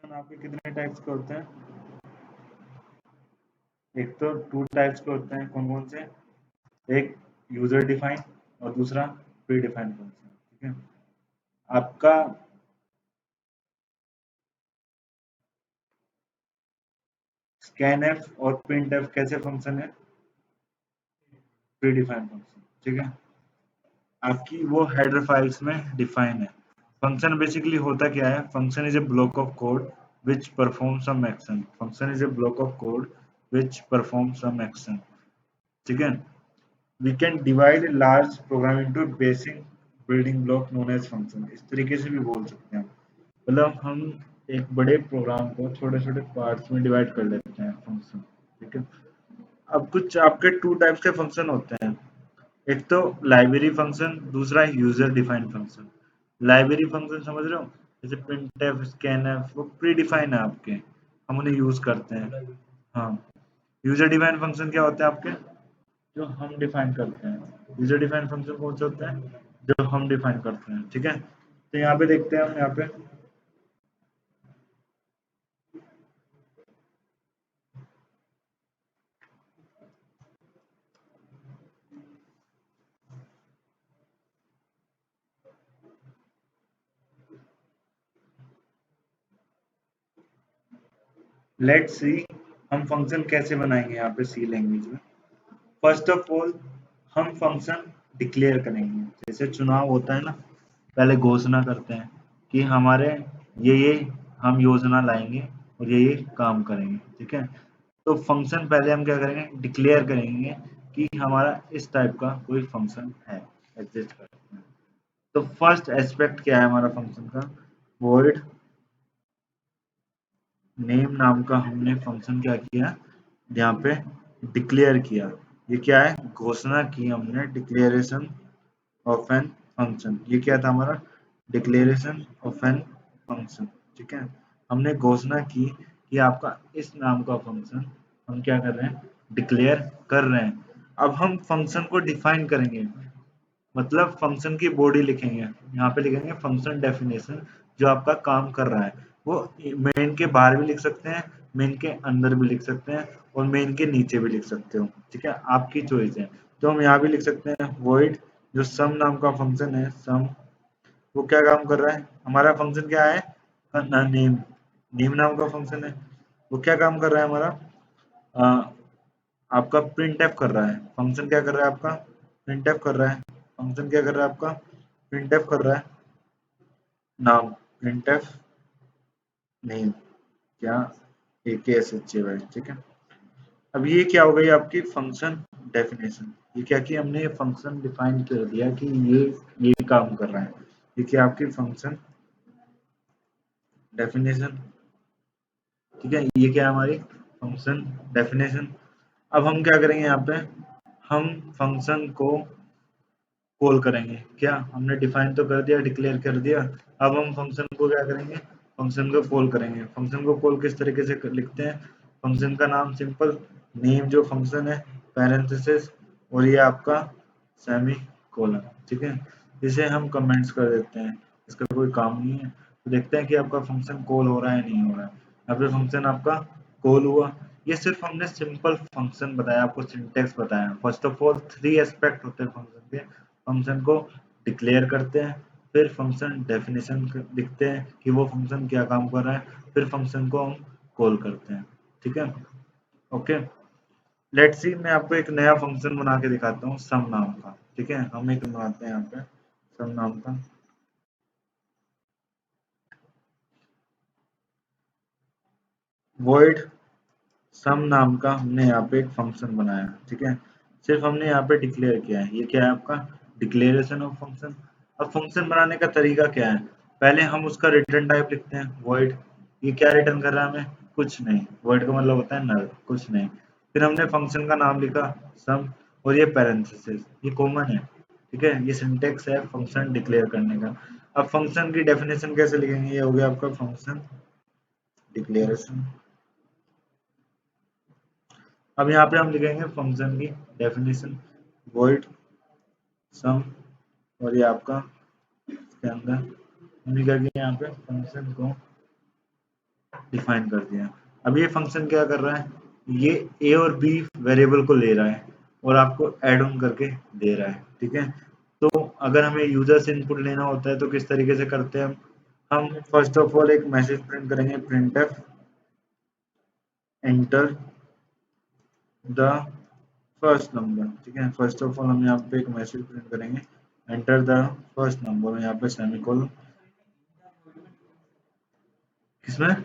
Function आपके कितने types के होते हैं? एक तो 2 टाइप्स के होते हैं, कौन कौन से? एक यूजर डिफाइन और दूसरा प्री डिफाइंड फंक्शन। ठीक है, आपका स्कैनएफ और प्रिंटएफ कैसे फंक्शन है? Predefined function. ठीक है, आपकी वो हेडर फाइल्स में डिफाइन है। फंक्शन बेसिकली होता क्या है? Function is a block of code which perform some action. Function is a block of code which perform some action. ठीक है, we can divide a large program into basic building block known as function. इस तरीके से भी बोल सकते हैं, मतलब हम एक बड़े प्रोग्राम को छोटे छोटे पार्ट्स में डिवाइड कर लेते हैं, फंक्शन। ठीक है, अब कुछ आपके 2 टाइप्स के फंक्शन होते हैं, एक तो लाइब्रेरी फंक्शन, दूसरा user defined function. Library function समझ रहे हो, जैसे प्रिंटफ, स्कैनफ, वो प्री डिफाइन है आपके, हम उन्हें यूज करते हैं। हाँ, यूजर डिफाइंड फंक्शन क्या होते हैं आपके? जो हम डिफाइन करते हैं। यूजर डिफाइंड फंक्शन कौन से होते हैं? जो हम डिफाइन करते हैं। ठीक है, तो यहाँ पे देखते हैं हम, यहाँ पे लेट्स सी हम फंक्शन कैसे बनाएंगे यहाँ पे सी लैंग्वेज में। फर्स्ट ऑफ ऑल हम फंक्शन डिक्लेयर करेंगे, जैसे चुनाव होता है ना, पहले घोषणा करते हैं कि हमारे ये हम योजना लाएंगे और ये काम करेंगे। ठीक है, तो फंक्शन पहले हम क्या करेंगे? डिक्लेयर करेंगे कि हमारा इस टाइप का कोई फंक्शन है, एग्जिस्ट करता है। तो फर्स्ट एस्पेक्ट क्या है हमारा फंक्शन का? वॉइड नेम नाम का हमने फंक्शन क्या किया, यहाँ पे डिक्लेयर किया। ये क्या है? घोषणा की हमने, डिक्लेरेशन ऑफ एन फंक्शन। ये क्या था हमारा? Declaration of an function. ठीक है, हमने घोषणा की कि आपका इस नाम का फंक्शन हम क्या कर रहे हैं? डिक्लेयर कर रहे हैं। अब हम फंक्शन को डिफाइन करेंगे, मतलब फंक्शन की बॉडी लिखेंगे, यहाँ पे लिखेंगे फंक्शन डेफिनेशन। जो आपका काम कर रहा है वो मेन के बाहर भी लिख सकते हैं, मेन के अंदर भी लिख सकते हैं, और मेन के नीचे भी लिख सकते हो। ठीक है, आपकी चॉइस है। तो हम यहाँ भी लिख सकते हैं वॉइड जो सम नाम का फंक्शन है, सम वो क्या काम कर रहा है? हमारा फंक्शन क्या है? नेम, नेम नाम का फंक्शन है, वो क्या काम कर रहा है हमारा? अ, आपका प्रिंट एफ कर रहा है। फंक्शन क्या कर रहा है आपका? प्रिंट एफ कर रहा है। फंक्शन क्या कर रहा है आपका? प्रिंट एफ कर रहा है नाम, प्रिंट एफ नेम, क्या AKSHAY। ठीक है, अब ये क्या हो गई आपकी फंक्शन डेफिनेशन। ये क्या कि हमने फंक्शन डिफाइन कर दिया कि ये काम कर रहा है। ये क्या आपकी फंक्शन डेफिनेशन। ठीक है, ये क्या है हमारी फंक्शन डेफिनेशन। अब हम क्या करेंगे यहाँ पे? हम फंक्शन को कॉल करेंगे। क्या हमने डिफाइन तो कर दिया, डिक्लेयर कर दिया, अब हम फंक्शन को क्या करेंगे? फंक्शन को कॉल करेंगे। फंक्शन को कॉल किस तरीके से लिखते हैं? फंक्शन का नाम सिंपल, नेम जो फंक्शन है, पैरेंथेसिस, और ये आपका सेमी कोलन। ठीक है, इसे हम कमेंट्स कर देते हैं, इसका कोई काम नहीं है। तो देखते हैं कि आपका फंक्शन कॉल हो रहा है नहीं हो रहा है। यहाँ पे फंक्शन आपका कॉल हुआ। ये सिर्फ हमने सिंपल फंक्शन बताया, आपको सिंटेक्स बताया। फर्स्ट ऑफ ऑल 3 एस्पेक्ट होते हैं फंक्शन के। फंक्शन को डिक्लेयर करते हैं, फिर फंक्शन डेफिनेशन लिखते हैं कि वो फंक्शन क्या काम कर रहा है, फिर फंक्शन को हम कॉल करते हैं। ठीक है, ओके। लेट्स सी मैं आपको एक नया फंक्शन बना के दिखाता हूँ, सम नाम का। ठीक है, हम एक बनाते हैं यहाँ पे सम नाम का। वॉइड सम नाम का हमने यहाँ पे एक फंक्शन बनाया। ठीक है, सिर्फ हमने यहाँ पे डिक्लेयर किया है। ये क्या है आपका? Declaration of function. अब फंक्शन बनाने का तरीका क्या है? पहले हम उसका रिटर्न टाइप लिखते हैं, वॉइड। ये क्या रिटर्न कर रहा है हमें? कुछ नहीं। वॉइड का मतलब होता है नल, कुछ नहीं। फिर हमने फंक्शन का नाम लिखा सम, और ये पैरेंथेसिस, ये कॉमन है। ठीक है, ये सिंटेक्स है फंक्शन डिक्लेयर करने का। अब फंक्शन की डेफिनेशन कैसे लिखेंगे? ये हो गया आपका फंक्शन डिक्लेरेशन। अब यहाँ पे हम लिखेंगे फंक्शन की डेफिनेशन, वॉइड सम, और ये आपका इसके अंदर हमने क्या किया? यहाँ पे फंक्शन को डिफाइन कर दिया। अब ये फंक्शन क्या कर रहा है, ये ए और बी वेरिएबल को ले रहा है और आपको एड ऑन करके दे रहा है, ठीक है। तो अगर हमें यूजर से इनपुट लेना होता है तो किस तरीके से करते हैं हम फर्स्ट ऑफ ऑल एक मैसेज प्रिंट करेंगे, printf enter the first number, ठीक है। फर्स्ट ऑफ ऑल हम यहाँ पे एक मैसेज प्रिंट करेंगे, एंटर द फर्स्ट नंबर, यहाँ पे सेमीकोलन, किसमें,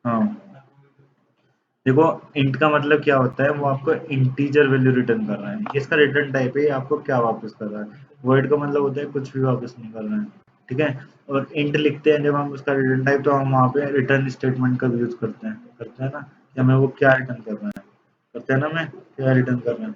हाँ देखो इंट का मतलब क्या होता है, वो आपको इंटीजर वैल्यू रिटर्न कर रहा है, ये इसका रिटर्न टाइप है, ये आपको क्या वापस कर रहा है। वॉइड का मतलब होता है कुछ भी वापस नहीं कर रहा है, ठीक है। और इंट लिखते हैं जब हम उसका रिटर्न टाइप, तो हम वहाँ पे रिटर्न स्टेटमेंट का यूज करते हैं ना कि हमें वो क्या रिटर्न कर रहा है, करते हैं ना, मैं क्या रिटर्न कर रहा है,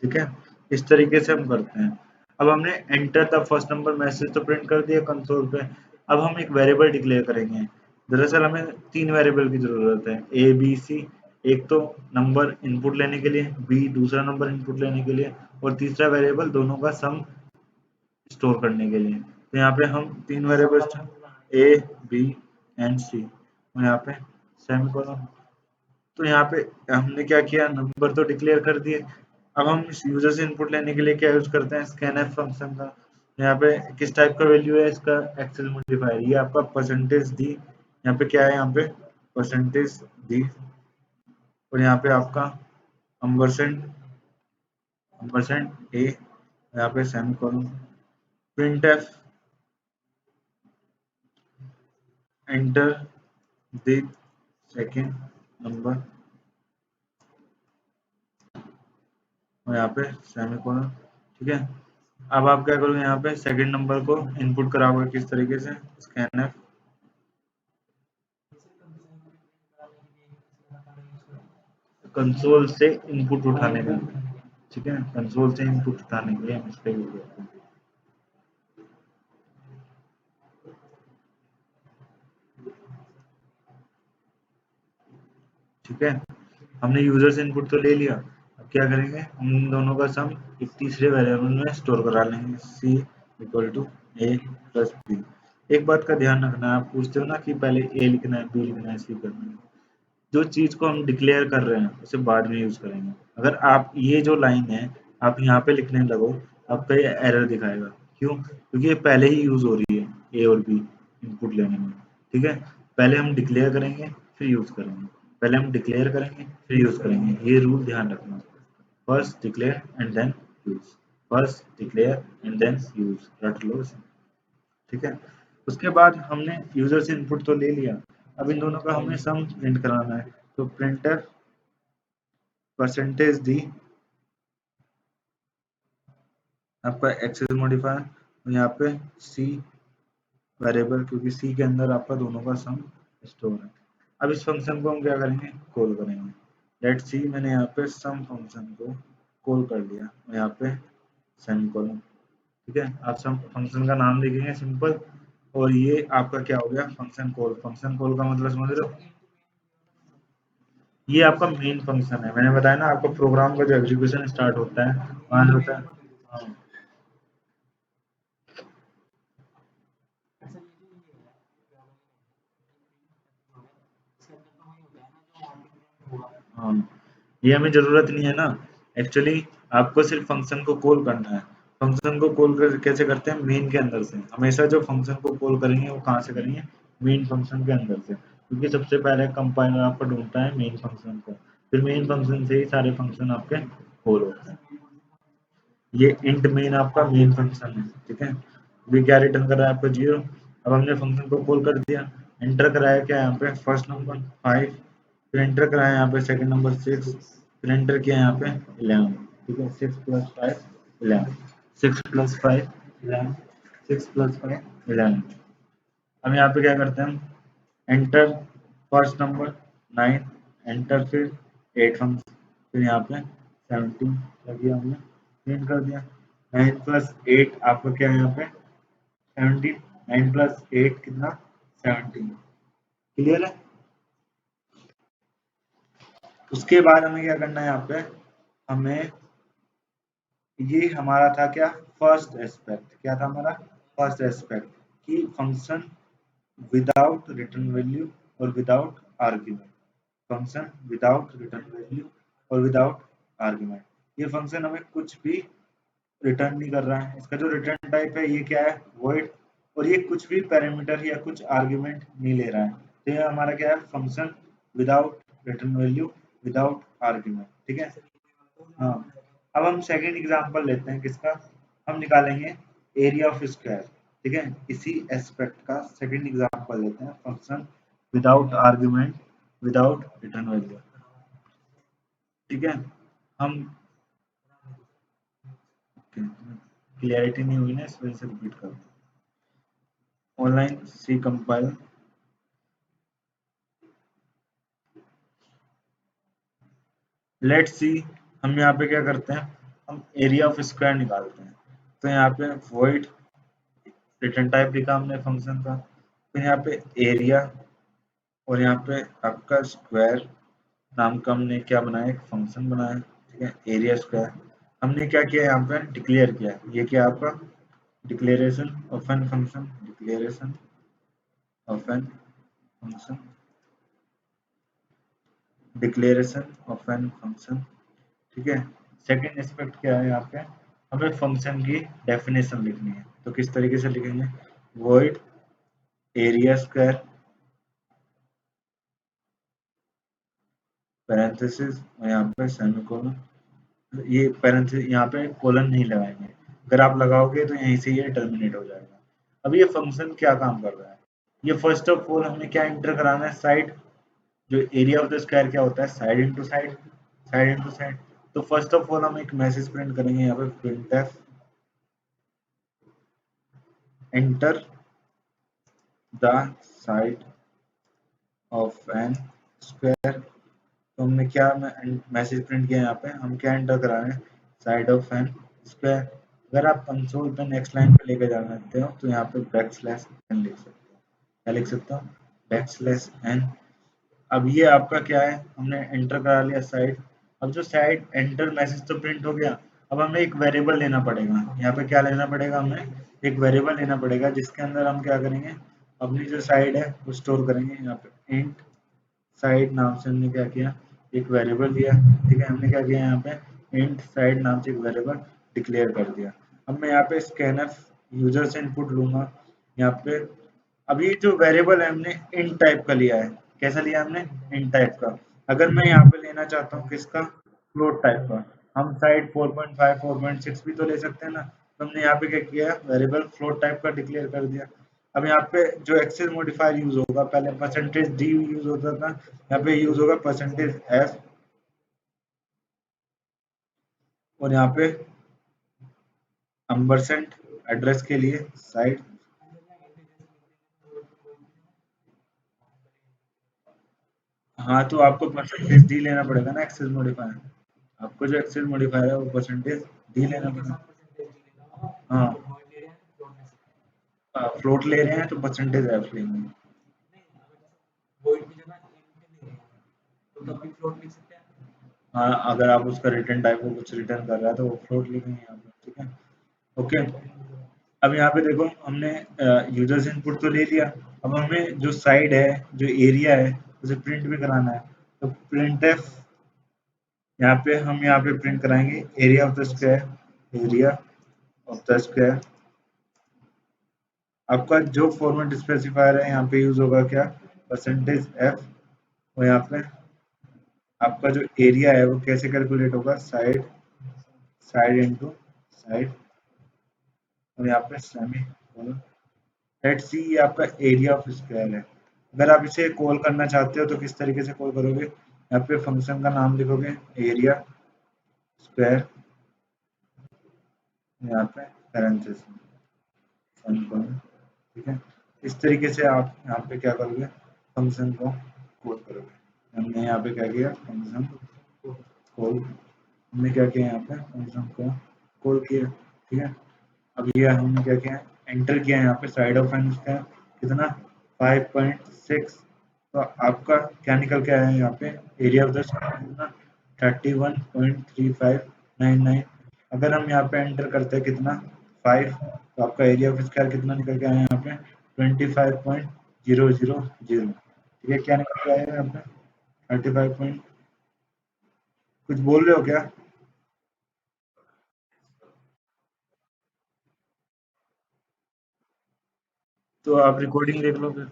ठीक है। इस तरीके से हम करते हैं। अब हमने enter the first number message तो प्रिंट कर दिया कंसोल पे। अब हम एक वेरिएबल डिक्लेयर करेंगे। दरअसल हमें 3 वेरिएबल की जरूरत है, ए बी सी। एक तो नंबर इनपुट लेने के लिए, बी दूसरा नंबर इनपुट लेने के लिए, और तीसरा वेरिएबल दोनों का सम स्टोर करने के लिए। तो यहाँ पे हम 3 वेरिएबल्स ए बी एंड सी, और यहाँ पे सेमीकोलन। तो यहाँ पे हमने क्या किया, नंबर तो डिक्लेयर कर दिए। अब हम इस यूजर से इनपुट लेने के लिए क्या यूज करते हैं, स्कैनफ फंक्शन का। यहाँ पे किस टाइप का वैल्यू है इसका, एक्सेल मल्टीप्लायर, ये आपका परसेंटेज दी, यहाँ पे क्या है, यहाँ पे परसेंटेज दी, और यहाँ पे आपका अम्बरसेंट अम्बरसेंट ए, यहाँ पे semicolon, printf enter the second number, और यहाँ पे सेमीकोलन, ठीक है। अब आप क्या करोगे, यहाँ पे सेकंड नंबर को इनपुट कराओगे किस तरीके से, स्कैनफ कंसोल से इनपुट उठाने का, ठीक है, कंसोल से इनपुट उठाने के लिए हम इसका यूज करते हैं, ठीक है। हमने यूजर से इनपुट तो ले लिया, अब क्या करेंगे, हम इन दोनों का सम एक तीसरे वेरिएबल में स्टोर करा लेंगे, C equal to A plus B. एक बात का ध्यान रखना, आप पूछते हो ना कि पहले ए लिखना है, बी लिखना है, सी करना है, जो चीज को हम डिक्लेयर कर रहे हैं उसे बाद में यूज करेंगे। अगर आप ये जो लाइन है आप यहाँ पे लिखने लगो, आपका ये एरर दिखाएगा, क्यों, क्योंकि ये पहले ही यूज हो रही है ए और बी इनपुट लेने में, ठीक है। पहले हम डिक्लेयर करेंगे फिर यूज करेंगे, पहले हम डिक्लेयर करेंगे फिर यूज करेंगे, ये रूल ध्यान रखना। First declare and then use, first declare and then use, रट लो इसे, ठीक है। उसके बाद हमने यूजर से इनपुट तो ले लिया, अब इन दोनों का हमें सम प्रिंट कराना है, तो प्रिंटर परसेंटेज दी आपका एक्सेस मॉडिफायर, और यहाँ पे सी वेरिएबल, क्योंकि सी के अंदर आपका दोनों का सम स्टोर है। अब इस फंक्शन को हम क्या करेंगे, कॉल करेंगे। लेट सी, मैंने यहाँ पे सम फंक्शन को कॉल कर लिया, और यहाँ पे सेमीकोलन, ठीक है। आप सम फंक्शन का नाम लिखेंगे सिंपल, और ये आपका क्या हो गया, फंक्शन कॉल। फंक्शन कॉल का मतलब समझ रहे हो, ये आपका मेन फंक्शन है। मैंने बताया ना आपका प्रोग्राम का जो एग्जीक्यूशन स्टार्ट होता है वहां से होता है, हाँ हाँ, ये हमें जरूरत नहीं है ना। एक्चुअली आपको सिर्फ फंक्शन को कॉल करना है। फंक्शन को कॉल कर कैसे करते हैं, मेन के अंदर से। हमेशा जो फंक्शन को कॉल करेंगे वो कहाँ से करेंगे, मेन फंक्शन के अंदर से, क्योंकि सबसे पहले कंपाइलर आपका ढूंढता है मेन फंक्शन को, फिर मेन फंक्शन से ही सारे फंक्शन आपके कॉल होते हैं। ये इंट मेन आपका मेन फंक्शन है, ठीक है। ये क्या रिटर्न कर रहा है आपका, 0। अब हमने फंक्शन को कॉल कर दिया, एंटर कराया क्या यहाँ पे, फर्स्ट नंबर 5, फिर एंटर कराया यहाँ पे सेकंड नंबर 6, फिर एंटर किया यहाँ पे 11, ठीक है। 6 प्लस 5 11, 6 प्लस 5 11, 6 प्लस 5 11। अब यहाँ पे क्या करते हैं हम, एंटर फर्स्ट नंबर 9, एंटर फिर 8 फंक्शन, फिर यहाँ पे 17 कर दिया हमने, प्रिंट कर दिया। 9 प्लस 8 आपका क्या है यहाँ पे 17, 9 प्लस 8 कितना 17, क्लियर है। उसके बाद हमें क्या करना है, यहाँ पे हमें, ये हमारा था क्या, फर्स्ट एस्पेक्ट, क्या था हमारा फर्स्ट एस्पेक्ट, कि फंक्शन विदाउट रिटर्न वैल्यू और without argument, function without return value और विदाउट आर्ग्यूमेंट। ये फंक्शन हमें कुछ भी रिटर्न नहीं कर रहा है, इसका जो रिटर्न टाइप है ये क्या है, वॉइड, और ये कुछ भी पैरामीटर या कुछ आर्ग्यूमेंट नहीं ले रहा है, तो ये हमारा क्या है, function without return value without argument. ठीक है, हाँ। अब हम सेकंड एग्जांपल लेते हैं, किसका, हम निकालेंगे एरिया ऑफ स्क्वायर। ठीक है, इसी एस्पेक्ट का सेकंड एग्जांपल लेते हैं, function without argument without return value. ठीक है, हम क्लियरिटी नहीं हुई ना, इस वजह से रिपीट कर online C compile. Let's see, हम यहाँ पे क्या करते हैं, हम एरिया ऑफ स्क्वायर निकालते हैं। तो यहाँ पे वॉइड रिटर्न टाइप लिखा हमने फंक्शन का, तो यहाँ पे एरिया और यहाँ पे आपका स्क्वायर नाम का हमने क्या बनाया, एक फंक्शन बनाया। ठीक है, एरिया स्क्वायर हमने क्या किया, यहाँ पे डिक्लेयर किया, ये क्या आपका declaration of an function, declaration of an function, declaration of an function. ठीक है, सेकंड एस्पेक्ट क्या है, यहाँ पे हमें फंक्शन की डेफिनेशन लिखनी है, तो किस तरीके से लिखेंगे, वॉइड एरिया स्क्वायर पैरेंथेसिस और यहाँ पे सेमीकोलन, ये पैरेंथेसिस यहाँ पे कोलन नहीं लगाएंगे, अगर आप लगाओगे तो यहीं से ये टर्मिनेट हो जाएगा। अब ये फंक्शन क्या काम कर रहा है, ये फर्स्ट ऑफ ऑल हमें क्या इंटर कराना है, साइड, जो एरिया ऑफ द स्क्वायर क्या होता है, side into side, side into side. तो फर्स्ट ऑफ ऑल हम एक मैसेज प्रिंट करेंगे यहाँ पे, printf enter the side of an square. तो हमने क्या मैसेज प्रिंट किया, यहाँ पे हम क्या एंटर करा रहे हैं, साइड ऑफ एन स्क्वायर। अगर आप कंसोल पे नेक्स्ट लाइन पे लेकर जाना चाहते हो तो यहाँ पे बैक स्लैश एन लिख सकते हो, क्या लिख सकते हो, बैक स्लैश एन। अब ये आपका क्या है, हमने एंटर करा लिया साइड। अब जो साइड एंटर मैसेज तो प्रिंट हो गया, अब हमें एक वेरिएबल लेना पड़ेगा, यहाँ पे क्या लेना पड़ेगा, हमें एक वेरिएबल लेना पड़ेगा जिसके अंदर हम क्या करेंगे, अपनी जो साइड है वो स्टोर करेंगे। यहाँ पे इंट साइड नाम से हमने क्या किया, एक वेरिएबल दिया। ठीक है, हमने क्या किया, यहाँ पे इंट साइड नाम से एक वेरिएबल डिक्लेयर कर दिया। अब मैं यहाँ पे स्कैनर यूजर से इनपुट लूंगा, यहाँ पे अभी जो वेरिएबल है हमने int टाइप का लिया है, कैसा लिया हमने, int टाइप का। अगर मैं यहाँ पे लेना चाहता हूँ किसका, फ्लोट टाइप का, हम साइड 4.5 4.6 भी तो ले सकते हैं ना, तो हमने यहाँ पे क्या किया, वेरिएबल फ्लोट टाइप का डिक्लेयर कर दिया। अब यहाँ पे जो एक्सेस मॉडिफायर यूज होगा, पहले परसेंटेज डी यूज होता था, यहाँ पे यूज होगा परसेंटेज एफ, और यहाँ पे एम्परसेंड एड्रेस के लिए साइड। हाँ, तो आपको परसेंटेज डी लेना पड़ेगा ना एक्सेस मॉडिफायर, आपको जो एक्सेस मॉडिफायर है वो परसेंटेज डी लेना पड़ेगा। हाँ, फ्लोट ले रहे हैं तो परसेंटेज एफ लेंगे। हाँ, अगर आप उसका रिटर्न टाइप को कुछ रिटर्न कर रहा है तो वो फ्लोट लिखेंगे यहाँ पे। ठीक है, ओके। अब यहाँ पे देखो हमने यूजर्स इनपुट तो ले लिया, अब हमें जो साइड है, जो एरिया है, उसे प्रिंट भी कराना है। तो प्रिंट एफ, यहाँ पे हम यहाँ पे प्रिंट कराएंगे area of the square, area of the square. आपका जो फॉर्मेट स्पेसिफायर है यहाँ पे यूज होगा क्या, परसेंटेज एफ, और यहाँ पे आपका जो एरिया है वो कैसे कैलकुलेट होगा, साइड, साइड इनटू साइड, और यहाँ पे सेमी कोलन। लेट्स सी, ये आपका एरिया ऑफ स्क्वायर है। अगर आप इसे कॉल करना चाहते हो तो किस तरीके से कॉल करोगे, यहाँ पे फंक्शन का नाम लिखोगे एरिया स्क्वायर, यहाँ पे पैरेंथेसिस सेमीकोलन। ठीक है, इस तरीके से आप यहाँ पे क्या करोगे, फंक्शन को कॉल करोगे। हमने यहाँ पे क्या किया, फंक्शन कॉल, हमने क्या किया, यहाँ पे फंक्शन को कॉल किया। ठीक है, अब ये हमने क्या किया, एंटर किया यहाँ पे साइड ऑफ एन स्क्वायर कितना, 5.6। तो आपका क्या निकल के आया है यहाँ पे, एरिया ऑफ द स्क्वायर कितना, 31.3599। अगर हम यहाँ पे एंटर करते हैं कितना, 5, तो आपका एरिया ऑफ स्क्वायर कितना निकल के आया है यहाँ पे, 25.000। ठीक है, क्या निकल के आएगा यहाँ पे 35 पॉइंट। कुछ बोल रहे हो क्या? तो आप रिकॉर्डिंग देख लो फिर।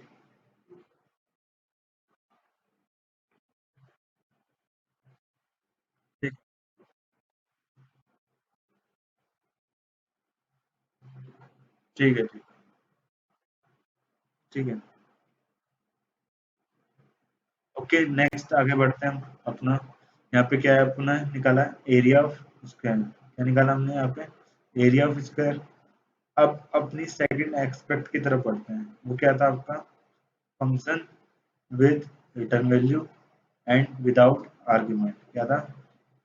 ठीक। ठीक है। ठीक। ठीक है। ओके, नेक्स्ट आगे बढ़ते हैं हम अपना। यहाँ पे क्या है अपना निकाला एरिया ऑफ स्क्वायर। क्या निकाला हमने यहाँ पे? Area of square. अब अपनी सेकंड एक्सपेक्ट की तरफ बढ़ते हैं। वो क्या था आपका? Function with return value and without argument. क्या था?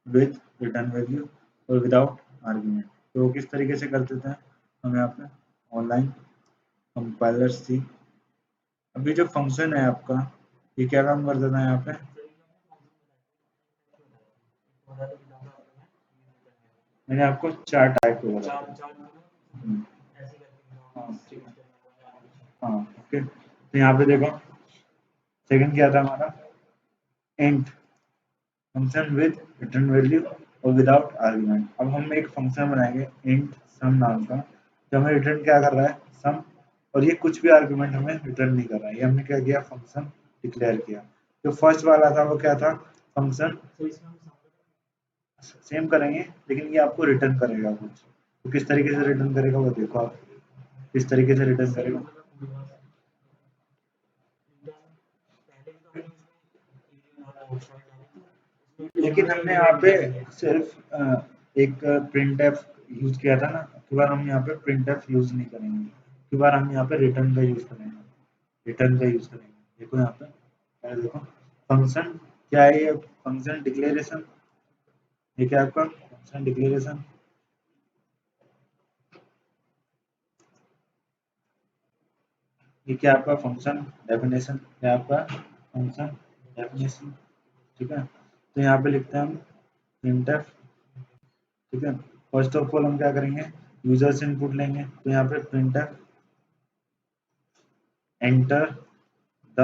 विद रिटर्न वैल्यू और विदाउट आर्ग्यूमेंट। तो वो किस तरीके से कर देते हैं हम यहाँ पे? ऑनलाइन कंपाइलर सी। अभी जो फंक्शन है आपका, ये क्या काम कर देता है यहाँ पे? मैंने आपको चार टाइप के बोला था। हम्म, हाँ ठीक है। हाँ ओके, तो यहाँ पे देखो सेकंड क्या था हमारा? Int function with return value और विदाउट आर्गुमेंट। अब हम एक फंक्शन बनाएंगे इंट सम नाम का, जो हमें रिटर्न क्या कर रहा है? सम। और ये कुछ भी आर्गुमेंट हमें रिटर्न नहीं कर रहा है, ये हमने क्या किया? फंक्शन डिक्लेयर किया। जो फर्स्ट वाला था वो क्या था? फंक्शन सेम करेंगे, लेकिन ये आपको रिटर्न करेगा कुछ। तो किस तरीके से रिटर्न करेगा वो देखो आप। किस तरीके से रिटर्न करेगा? लेकिन हमने यहाँ पे सिर्फ एक प्रिंट एफ यूज किया था ना। की बार हम यहाँ पे प्रिंट एफ यूज नहीं करेंगे, की बार हम यहाँ पे रिटर्न का यूज करेंगे। रिटर्न का यूज करेंगे। देखो यहाँ पे क्या है, देखो फंक्शन क्या है? ये फंक्शन डिक्लेरेशन। ये क्या है आपका? Function declaration. ये क्या है आपका? Function definition. क्या है आपका? Function definition. ठीक है, तो यहाँ पे लिखते हैं हम प्रिंट एफ। ठीक है, फर्स्ट ऑफ ऑल हम क्या करेंगे? यूजर से इनपुट लेंगे, तो यहाँ पे print F enter the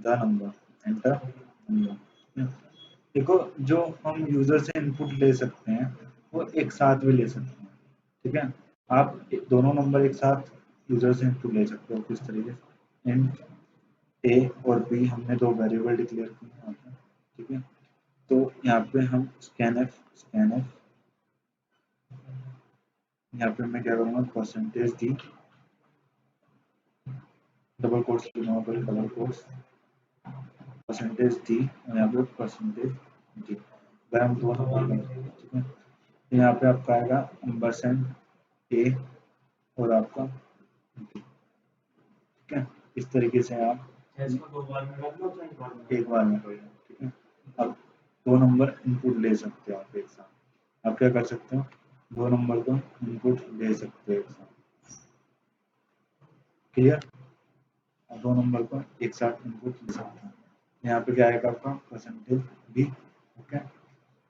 number. Enter number. देखो, जो हम यूजर से इनपुट ले सकते हैं वो एक साथ भी ले सकते हैं। ठीक है, आप दोनों नंबर एक साथ यूजर से इनपुट ले सकते हो किस तरीके से? इंट ए और बी हमने दो वेरिएबल डिक्लेयर किए हैं यहाँ पे। ठीक है, तो यहाँ पे हम स्कैन एफ यहाँ पे मैं क्या करूँगा? परसेंटेज डी, डबल कोट्स लिखूंगा, पहले डबल कोट्स, परसेंटेज डी और यहाँ पे परसेंटेज डी। अगर हम दो नंबर लेंगे, ठीक है, तो यहाँ पे आपका आएगा परसेंट ए और आपका B। ठीक है, इस तरीके से आप एक बार में कर लो। ठीक है, अब दो नंबर इनपुट ले सकते हो आप एक साथ। आप क्या कर सकते हो? दो नंबर को इनपुट ले सकते हो एक साथ। क्लियर? आप दो नंबर को एक साथ इनपुट ले सकते हैं। यहाँ पे क्या आएगा आपका? Percentage B. ओके,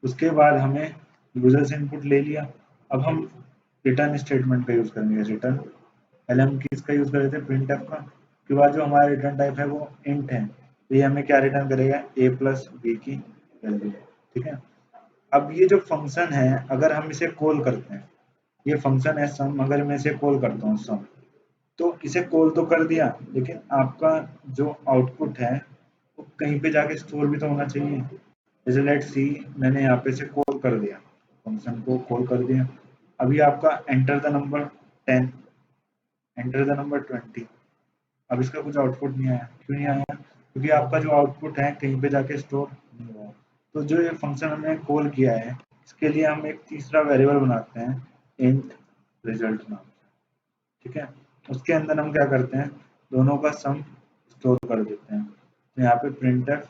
उसके बाद हमें यूजर से इनपुट ले लिया। अब हम रिटर्न स्टेटमेंट का यूज करेंगे। रिटर्न पहले हम किसका यूज कर रहे थे? प्रिंट एफ का। उसके बाद जो हमारा रिटर्न टाइप है वो इंट है, तो ये हमें क्या रिटर्न करेगा? ए प्लस बी की वैल्यू। ठीक है, अब ये जो फंक्शन है अगर हम इसे कॉल करते हैं, ये फंक्शन है सम, अगर मैं इसे कॉल करता हूँ सम, तो इसे कॉल तो कर दिया, लेकिन आपका जो आउटपुट है वो कहीं पे जाके स्टोर भी तो होना चाहिए। जैसे लेट सी, मैंने यहाँ पे से कॉल कर दिया, फंक्शन को कॉल कर दिया। अभी आपका enter the number 10, enter the number 20। अब इसका कुछ आउटपुट नहीं आया। क्यों नहीं आया? क्योंकि आपका जो आउटपुट है कहीं पे जाके स्टोर नहीं हुआ। तो जो ये फंक्शन हमने कॉल किया है, इसके लिए हम एक तीसरा वेरिएबल बनाते हैं इंट रिजल्ट नाम। ठीक है, उसके अंदर हम क्या करते हैं? दोनों का सम स्टोर कर देते हैं। तो यहाँ पे printf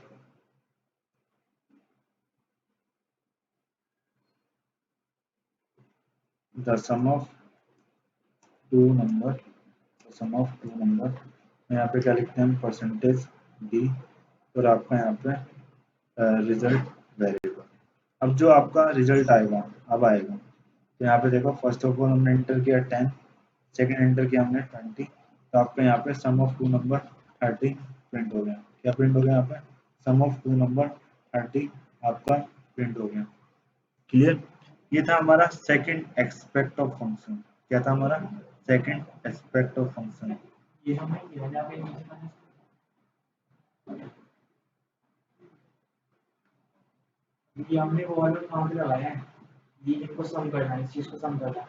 the sum of two number, sum of two number. यहाँ पे क्या लिखते हैं हम? परसेंटेज डी और आपका यहाँ पे रिजल्ट वेरिएबल। अब जो आपका रिजल्ट आएगा, अब आएगा, तो यहाँ पे देखो फर्स्ट ऑफ ऑल हमने एंटर किया 10, सेकंड एंटर किया हमने 20, तो आपका यहाँ पे सम ऑफ टू नंबर 30 प्रिंट हो गया। क्या प्रिंट हो गया यहाँ पे? सम ऑफ टू नंबर 30 आपका प्रिंट हो गया। क्लियर? ये था हमारा सेकंड एस्पेक्ट ऑफ फंक्शन। क्या था हमारा सेकंड एस्पेक्ट ऑफ फंक्शन? ये हमने किया जहाँ पे नीचे का ये हमने वो वाला कहाँ पे लगाया है, ये इनको सम करना है, इस चीज को सम करना है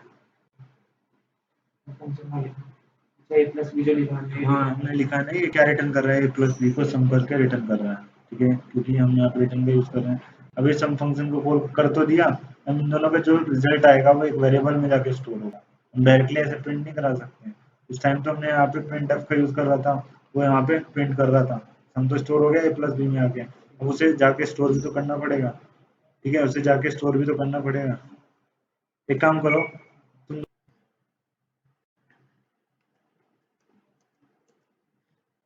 फंक्शन में अच्छा a प्लस b जो लिखा है। हाँ हमने लिखा नहीं ये क्या रिटर्न कर रहा है, a प्लस बी को सम करके रिटर्न कर रहा है। ठीक है, क्योंकि हम यहाँ पे रिटर्न का यूज कर रहे हैं। अब ये सम फंक्शन को कॉल कर तो दिया, अब इन दोनों का जो रिजल्ट आएगा वो एक वेरिएबल में जाके स्टोर होगा। हम डायरेक्टली ऐसे प्रिंट नहीं करा सकते। उस टाइम तो हमने यहाँ पे प्रिंट एफ का यूज कर रहा था, वो यहाँ पे प्रिंट कर रहा था, हम तो स्टोर हो गया a प्लस बी में आके। अब उसे जाके स्टोर भी तो करना पड़ेगा। ठीक है, उसे जाके स्टोर भी तो करना पड़ेगा। एक काम करो तुम,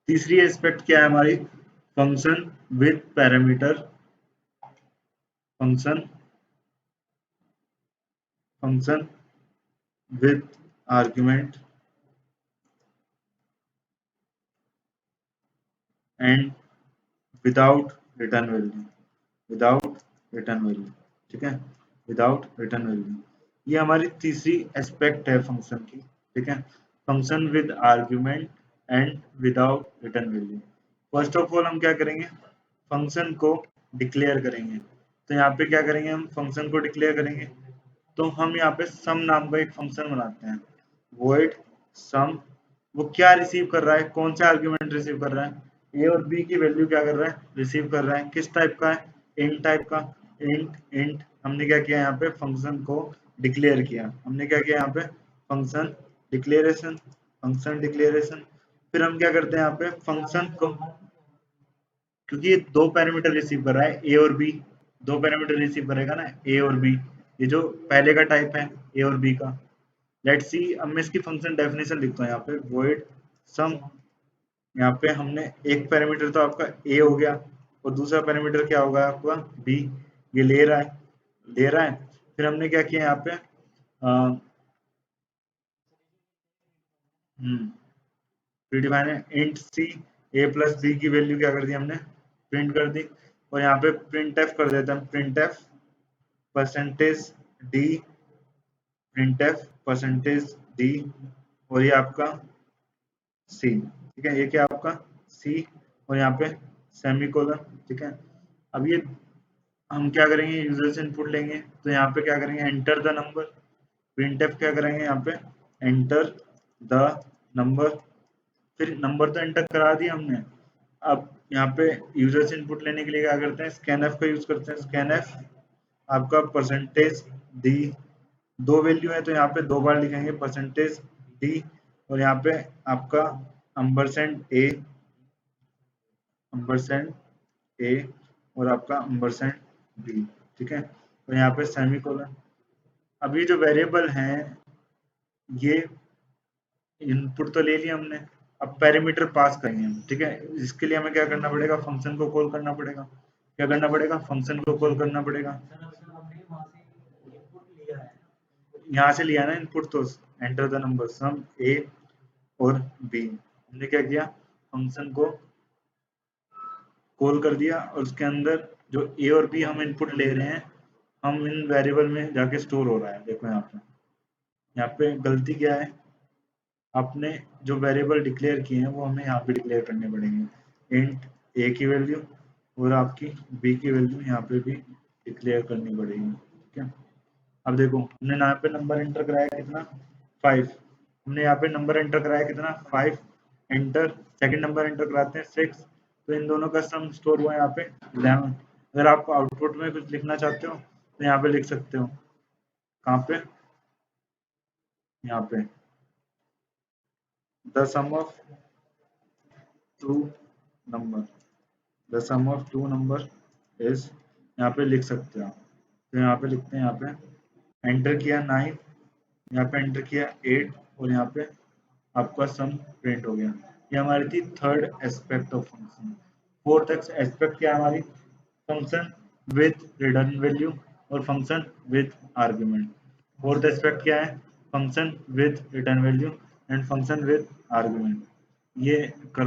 तीसरी एस्पेक्ट क्या है हमारी? Function with parameter, function function with argument and without return value, without return value. ठीक है, विदाउट रिटर्न वैल्यू, ये हमारी तीसरी एस्पेक्ट है फंक्शन की। ठीक है, function with argument and without return value. First of all हम क्या करेंगे? फंक्शन को डिक्लेयर करेंगे। तो यहाँ पे क्या करेंगे? हम फंक्शन को डिक्लेयर करेंगे। तो हम यहाँ पे सम नाम का एक फंक्शन बनाते हैं, void सम। वो क्या रिसीव कर रहा है, कौन सा आर्ग्यूमेंट रिसीव कर रहा है? ए और बी की वैल्यू क्या कर रहा है? रिसीव कर रहा है। किस टाइप का है? इंट टाइप का। इंट इंट हमने क्या किया यहाँ पे? फंक्शन को डिक्लेयर किया। हमने क्या किया यहाँ पे? Function declaration, function declaration. फिर हम क्या करते हैं यहाँ पे? फंक्शन को, क्योंकि ये दो पैरामीटर रिसीव कर रहा है ए और बी, दो पैरामीटर रिसीव करेगा ना ए और बी, ये जो पहले का टाइप है ए और बी का। लेट्स सी, अब मैं इसकी फंक्शन डेफिनेशन लिखता हूँ यहाँ पे, void सम। यहाँ पे हमने एक पैरामीटर तो आपका ए हो गया, और दूसरा पैरामीटर क्या होगा आपका? बी। ये ले रहा है, ले रहा है। फिर हमने क्या किया यहाँ पे? प्रीडिफाइन है इंट सी, ए प्लस बी की वैल्यू क्या कर दी हमने? प्रिंट कर दी। और यहाँ पे प्रिंट एफ कर देते हैं, print F percentage D, print F percentage D, और ये आपका सी। ठीक है, ये क्या आपका? सी, और यहाँ पे सेमीकोलन। ठीक है, अब ये हम क्या करेंगे? यूजर से इनपुट लेंगे। तो यहाँ पे क्या करेंगे? Enter the number. Print F क्या करेंगे यहाँ पे? Enter the number. फिर नंबर तो एंटर करा दिया हमने। अब यहाँ पे यूजर से इनपुट लेने के लिए क्या करते हैं? स्कैन एफ का यूज करते हैं। स्कैन एफ आपका परसेंटेज डी, दो वैल्यू है तो यहाँ पे दो बार लिखेंगे परसेंटेज डी, और यहाँ पे आपका अम्बरसेंड ए, अम्बरसेंड ए, और आपका अम्बरसेंड बी। ठीक है, और यहाँ पे सेमीकोलन। अब ये जो वेरिएबल हैं, ये इनपुट तो ले लिया हमने, अब पैरामीटर पास करेंगे हम। ठीक है, इसके लिए हमें क्या करना पड़ेगा? फंक्शन को कॉल करना पड़ेगा। क्या करना पड़ेगा? फंक्शन को कॉल करना पड़ेगा। यहाँ से लिया ना इनपुट, तो एंटर द नंबर सम ए और बी। हमने क्या किया? फंक्शन को कॉल कर दिया, और उसके अंदर जो ए और बी हम इनपुट ले रहे हैं, हम इन वेरिएबल में जाके स्टोर हो रहा है। देखो यहाँ पे गलती क्या है? आपने जो वेरिएबल डिक्लेयर किए हैं वो हमें यहाँ पे डिक्लेयर करने पड़ेंगे। इंट ए की वैल्यू और आपकी बी की वैल्यू यहाँ पे भी डिक्लेयर करनी पड़ेगी। ठीक है, अब देखो हमने यहाँ पे नंबर एंटर कराया कितना? 5। हमने यहाँ पे नंबर एंटर कराया कितना? 5। एंटर। सेकंड नंबर एंटर कराते हैं 6। तो इन दोनों का सम स्टोर हुआ यहाँ पे 11। अगर आप आउटपुट में कुछ लिखना चाहते हो तो यहाँ पे लिख सकते हो। कहाँ पे? यहाँ पे the sum of two number, the sum of two number is, यहाँ पे लिख सकते हो। तो यहाँ पे लिखते हैं, यहाँ पे एंटर किया 9, यहाँ पे एंटर किया 8, और यहाँ पे आपका सम प्रिंट हो गया। ये हमारी थी third aspect of function. Fourth aspect क्या है हमारी? फंक्शन विथ रिटर्न वैल्यू और function with argument. Fourth aspect क्या है? Function with return value and function with argument. ये कर